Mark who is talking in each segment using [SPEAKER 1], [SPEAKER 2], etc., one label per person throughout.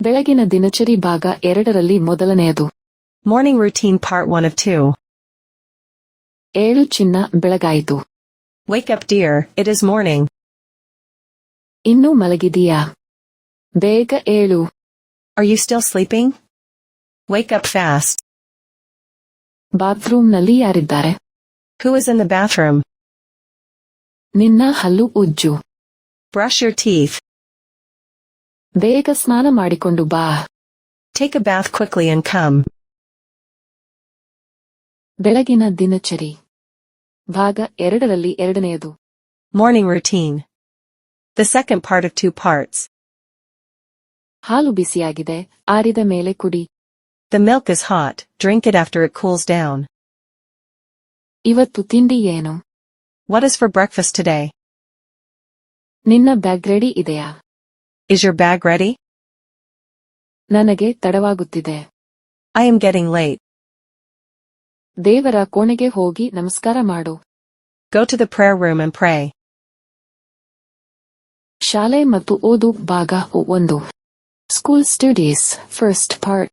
[SPEAKER 1] ಬೆಳಗಿನ ದಿನಚರಿ ಭಾಗ 2ರಲ್ಲಿ ಮೊದಲನೆಯದು.
[SPEAKER 2] Morning routine part 1 of 2.
[SPEAKER 1] ಏಳು ಚಿನ್ನ, ಬೆಳಗಾಯಿತು.
[SPEAKER 2] Wake up dear, it is morning.
[SPEAKER 1] ಇನ್ನೂ ಮಲಗಿದೀಯಾ? ಬೇಗ ಏಳು.
[SPEAKER 2] Are you still sleeping? Wake up fast.
[SPEAKER 1] ಬಾತ್ರೂಮ್ನಲ್ಲಿ ಯಾರಿದ್ದಾರೆ?
[SPEAKER 2] Who is in the bathroom?
[SPEAKER 1] ನಿನ್ನ ಹಲ್ಲು ಉಜ್ಜು.
[SPEAKER 2] Brush your teeth.
[SPEAKER 1] ಬೇಗ ಸ್ನಾನ ಮಾಡಿಕೊಂಡು ಬಾ.
[SPEAKER 2] Take a bath quickly and come.
[SPEAKER 1] ಬೆಳಗಿನ ದಿನಚರಿ ಭಾಗ 2ರಲ್ಲಿ ಎರಡನೆಯದು.
[SPEAKER 2] Morning routine. The second part of 2 parts.
[SPEAKER 1] ಹಾಲು ಬಿಸಿಯಾಗಿದೆ, ಆರಿದ ಮೇಲೆ ಕುಡಿ.
[SPEAKER 2] The milk is hot, drink it after it cools down.
[SPEAKER 1] ಇವತ್ತು ತಿಂಡಿ ಏನು?
[SPEAKER 2] What is for breakfast today?
[SPEAKER 1] ನಿನ್ನ ಬ್ಯಾಗ್ ರೆಡಿ ಇದೆಯಾ?
[SPEAKER 2] Is your bag ready?
[SPEAKER 1] ನನಗೆ ತಡವಾಗುತ್ತಿದೆ.
[SPEAKER 2] I am getting late.
[SPEAKER 1] ದೇವರ ಕೋಣೆಗೆ ಹೋಗಿ ನಮಸ್ಕಾರ ಮಾಡು.
[SPEAKER 2] Go to the prayer room and pray.
[SPEAKER 1] ಶಾಲೆ ಮತ್ತು ಓದು ಭಾಗ 1. School studies first part.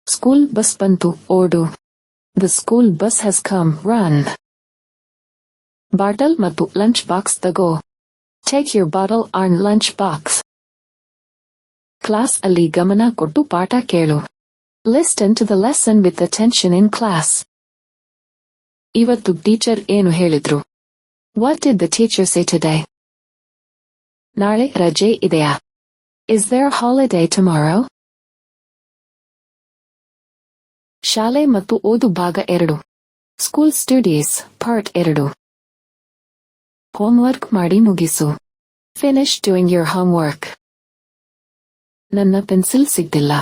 [SPEAKER 1] School bus ಬಂತು, ಓಡು. The school bus has come, run. Bottle ಮತ್ತು ಲಂಚ್ ಬಾಕ್ಸ್ ತಗೋ. Take your bottle and lunch box. Class ಅಲ್ಲಿ ಗಮನ ಕೊಟ್ಟು ಪಾಠ ಕೇಳು. Listen to the lesson with attention in class. ಇವತ್ತು ಟೀಚರ್ ಏನು ಹೇಳಿದ್ರು? What did the teacher say today? ನಾಳೆ ರಜೆ ಇದೆಯಾ? Is there a holiday tomorrow? ಶಾಲೆ ಮತ್ತು ಓದು ಭಾಗ 2. School studies part 2. ಹೋಮ್ವರ್ಕ್ ಮಾಡಿ ಮುಗಿಸು. Finish doing your homework. ನನ್ನ ಪೆನ್ಸಿಲ್ ಸಿಗ್ತಿಲ್ಲ.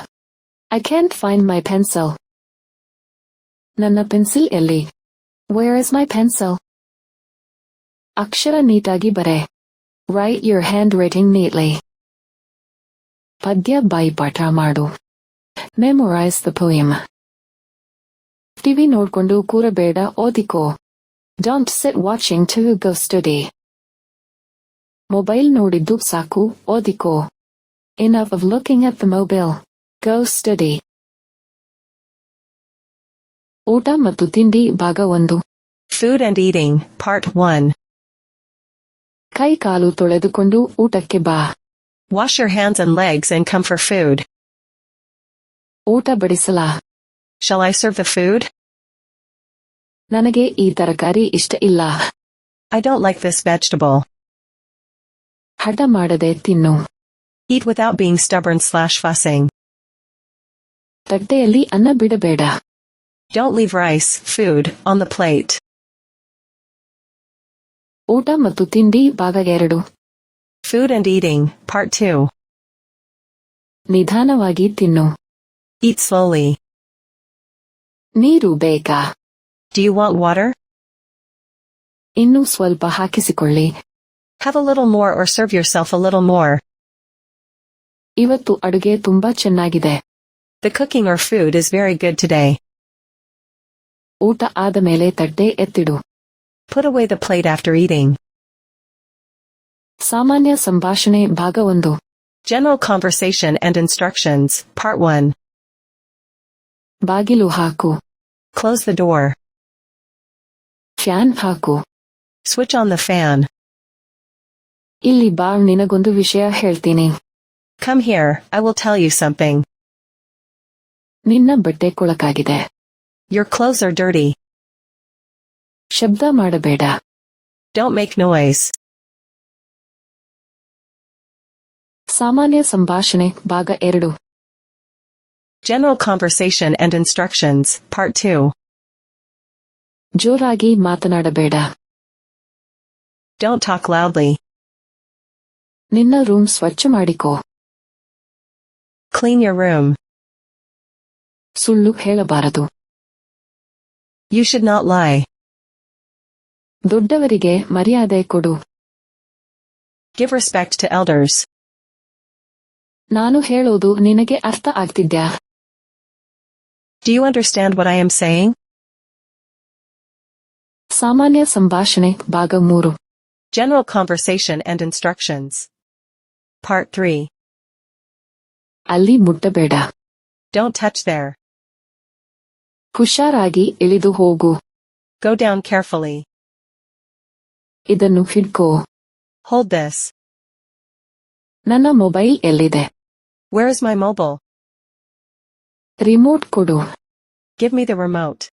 [SPEAKER 1] I can't find my pencil. ನನ್ನ ಪೆನ್ಸಿಲ್ ಎಲ್ಲಿ? Where is my pencil? ಅಕ್ಷರ ನೀಟಾಗಿ ಬರೆ. Write your handwriting neatly. ಪದ್ಯ ಬಾಯಿಪಾಠ ಮಾಡು. Memorize the poem. ಟಿವಿ ನೋಡ್ಕೊಂಡು ಕೂರಬೇಡ, ಓದಿಕೋ. Don't sit watching to go study. Mobile ನೋಡಿದ್ದು ಸಾಕು, ಓದಿಕೋ. Enough of looking at the mobile. Go study. ಊಟ ಮತ್ತು ತಿಂಡಿ ಭಾಗ 1.
[SPEAKER 2] Food and eating, part 1.
[SPEAKER 1] ಕೈ ಕಾಲು ತೊಳೆದುಕೊಂಡು ಊಟಕ್ಕೆ ಬಾ.
[SPEAKER 2] Wash your hands and legs and come for food.
[SPEAKER 1] ಊಟ ಬಡಿಸಲಾ?
[SPEAKER 2] Shall I serve the food?
[SPEAKER 1] ನನಗೆ ಈ ತರಕಾರಿ ಇಷ್ಟ ಇಲ್ಲ.
[SPEAKER 2] I don't like this vegetable.
[SPEAKER 1] ಹಠ ಮಾಡದೆ ತಿನ್ನು.
[SPEAKER 2] Eat without being stubborn/fussing.
[SPEAKER 1] ತಟ್ಟೆಯಲ್ಲಿ ಅನ್ನ ಬಿಡಬೇಡ.
[SPEAKER 2] Don't leave rice, food, on the plate.
[SPEAKER 1] ಊಟ ಮತ್ತು ತಿಂಡಿ ಭಾಗ 2.
[SPEAKER 2] Food and eating, part 2.
[SPEAKER 1] ನಿಧಾನವಾಗಿ ತಿನ್ನು.
[SPEAKER 2] Eat slowly.
[SPEAKER 1] ನೀರು ಬೇಕಾ?
[SPEAKER 2] Do you want water?
[SPEAKER 1] ಇನ್ನೂ ಸ್ವಲ್ಪ ಹಾಕಿಸಿಕೊಳ್ಳಿ.
[SPEAKER 2] Have a little more or serve yourself a little more.
[SPEAKER 1] ಇವತ್ತು ಅಡುಗೆ ತುಂಬಾ ಚೆನ್ನಾಗಿದೆ.
[SPEAKER 2] The cooking or food is very good today.
[SPEAKER 1] ಊಟ ಆದ ಮೇಲೆ ತಟ್ಟೆ ಎತ್ತಿಡು.
[SPEAKER 2] Put away the plate after eating.
[SPEAKER 1] ಸಾಮಾನ್ಯ ಸಂಭಾಷಣೆ ಭಾಗ 1.
[SPEAKER 2] General conversation and instructions, part 1.
[SPEAKER 1] ಬಾಗಿಲು ಹಾಕು.
[SPEAKER 2] Close the door.
[SPEAKER 1] ಫ್ಯಾನ್ ಹಾಕು.
[SPEAKER 2] Switch on the fan.
[SPEAKER 1] ಇಲ್ಲಿ ಬಾ, ನಿನಗೊಂದು ವಿಷಯ ಹೇಳ್ತೀನಿ.
[SPEAKER 2] Come here, I will tell you something.
[SPEAKER 1] ನಿನ್ನ ಬಟ್ಟೆ ಕೊಳಕಾಗಿದೆ.
[SPEAKER 2] Your clothes are dirty.
[SPEAKER 1] ಶಬ್ದ ಮಾಡಬೇಡ.
[SPEAKER 2] Don't make noise.
[SPEAKER 1] ಸಾಮಾನ್ಯ ಸಂಭಾಷಣೆ ಭಾಗ 2.
[SPEAKER 2] General conversation and instructions, part 2.
[SPEAKER 1] ಜೋರಾಗಿ ಮಾತನಾಡಬೇಡ.
[SPEAKER 2] Don't talk loudly.
[SPEAKER 1] ನಿನ್ನ ರೂಮ್ ಸ್ವಚ್ಛ ಮಾಡಿಕೋ.
[SPEAKER 2] Clean your room.
[SPEAKER 1] ಸುಳ್ಳು ಹೇಳಬಾರದು.
[SPEAKER 2] You should not lie.
[SPEAKER 1] ದೊಡ್ಡವರಿಗೆ ಮರ್ಯಾದೆ ಕೊಡು.
[SPEAKER 2] Give respect to elders.
[SPEAKER 1] ನಾನು ಹೇಳೋದು ನಿನಗೆ ಅರ್ಥ ಆಗ್ತಿದ್ಯಾ?
[SPEAKER 2] Do you understand what I am saying?
[SPEAKER 1] ಸಾಮಾನ್ಯ ಸಂಭಾಷಣೆ ಭಾಗ 3.
[SPEAKER 2] General conversation and instructions. Part 3.
[SPEAKER 1] ಅಲ್ಲಿ ಮುಟ್ಟಬೇಡ.
[SPEAKER 2] Don't touch there.
[SPEAKER 1] ಹುಷಾರಾಗಿ ಇಳಿದು ಹೋಗು.
[SPEAKER 2] Go down carefully.
[SPEAKER 1] ಇದನ್ನು ಹಿಡ್ಕೋ.
[SPEAKER 2] Hold this.
[SPEAKER 1] ನನ್ನ ಮೊಬೈಲ್ ಎಲ್ಲಿದೆ?
[SPEAKER 2] Where is my mobile?
[SPEAKER 1] Remote ಕೊಡು.
[SPEAKER 2] Give me the remote.